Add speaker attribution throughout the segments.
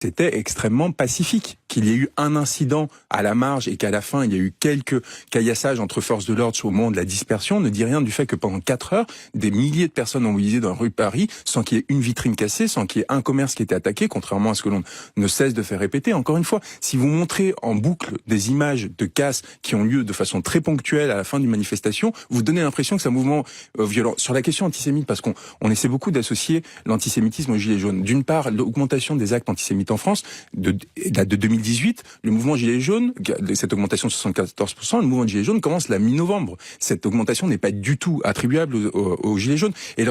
Speaker 1: c'était extrêmement pacifique. Qu'il y ait eu un incident à la marge et qu'à la fin, il y a eu quelques caillassages entre forces de l'ordre au moment de la dispersion ne dit rien du fait que pendant 4 heures, des milliers de personnes ont mobilisé dans la rue de Paris sans qu'il y ait une vitrine cassée, sans qu'il y ait un commerce qui était attaqué, contrairement à ce que l'on ne cesse de faire répéter. Encore une fois, si vous montrez en boucle des images de casse qui ont lieu de façon très ponctuelle à la fin d'une manifestation, vous donnez l'impression que c'est un mouvement violent. Sur la question antisémite, parce qu'on essaie beaucoup d'associer l'antisémitisme aux Gilets jaunes. D'une part, l'augmentation des actes antisémites en France date de 2018. Le mouvement Gilets jaunes, cette augmentation de 74%, le mouvement Gilets jaunes commence la mi-novembre. Cette augmentation n'est pas du tout attribuable aux Gilets jaunes. Et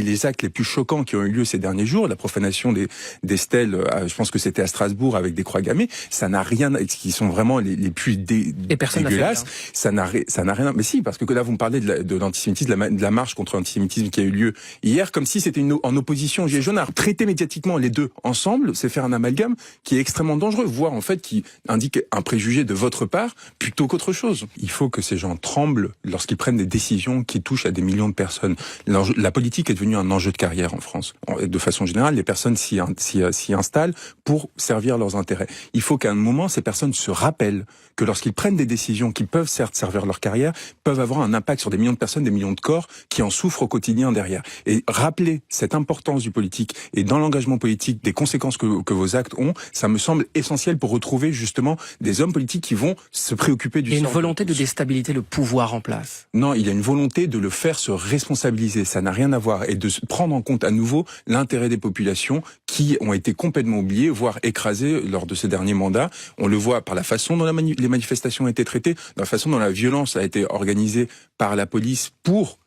Speaker 1: les actes les plus choquants qui ont eu lieu ces derniers jours, la profanation des stèles, je pense que c'était à Strasbourg avec des croix gammées, ça n'a rien, qui sont vraiment les plus dégueulasses. Ça n'a rien. Mais si, parce que là vous me parlez de l'antisémitisme, de la marche contre l'antisémitisme qui a eu lieu hier, comme si c'était en opposition aux Gilets jaunes. Alors, traiter médiatiquement les deux ensemble, c'est faire un amalgame qui est extrêmement dangereux, voire en fait qui indique un préjugé de votre part plutôt qu'autre chose. Il faut que ces gens tremblent lorsqu'ils prennent des décisions qui touchent à des millions de personnes. La politique est devenue un enjeu de carrière en France. De façon générale, les personnes s'y installent pour servir leurs intérêts. Il faut qu'à un moment, ces personnes se rappellent que lorsqu'ils prennent des décisions qui peuvent certes servir leur carrière, peuvent avoir un impact sur des millions de personnes, des millions de corps qui en souffrent au quotidien derrière. Et rappeler cette importance du politique et dans l'engagement politique, des conséquences que vos actes ont, ça me semble essentiel pour retrouver justement des hommes politiques qui vont se préoccuper du sort.
Speaker 2: Il y a une volonté de déstabiliser le pouvoir en place.
Speaker 1: Non, il y a une volonté de le faire se responsabiliser. Ça n'a rien à voir. Et de prendre en compte à nouveau l'intérêt des populations qui ont été complètement oubliées, voire écrasées lors de ces derniers mandats. On le voit par la façon dont les manifestations ont été traitées, dans la façon dont la violence a été organisée par la police pour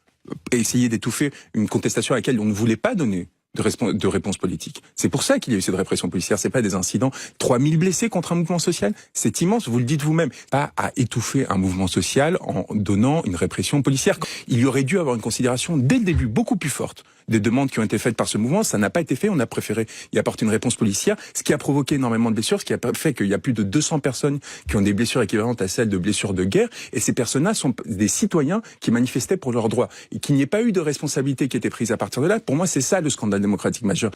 Speaker 1: essayer d'étouffer une contestation à laquelle on ne voulait pas donner de réponse politique. C'est pour ça qu'il y a eu cette répression policière. C'est pas des incidents. 3000 blessés contre un mouvement social, c'est immense. Vous le dites vous-même. Pas à étouffer un mouvement social en donnant une répression policière. Il y aurait dû avoir une considération dès le début beaucoup plus forte des demandes qui ont été faites par ce mouvement. Ça n'a pas été fait. On a préféré y apporter une réponse policière, ce qui a provoqué énormément de blessures, ce qui a fait qu'il y a plus de 200 personnes qui ont des blessures équivalentes à celles de blessures de guerre. Et ces personnes-là sont des citoyens qui manifestaient pour leurs droits. Et qu'il n'y ait pas eu de responsabilité qui était prise à partir de là. Pour moi, c'est ça le scandale démocratique majeur.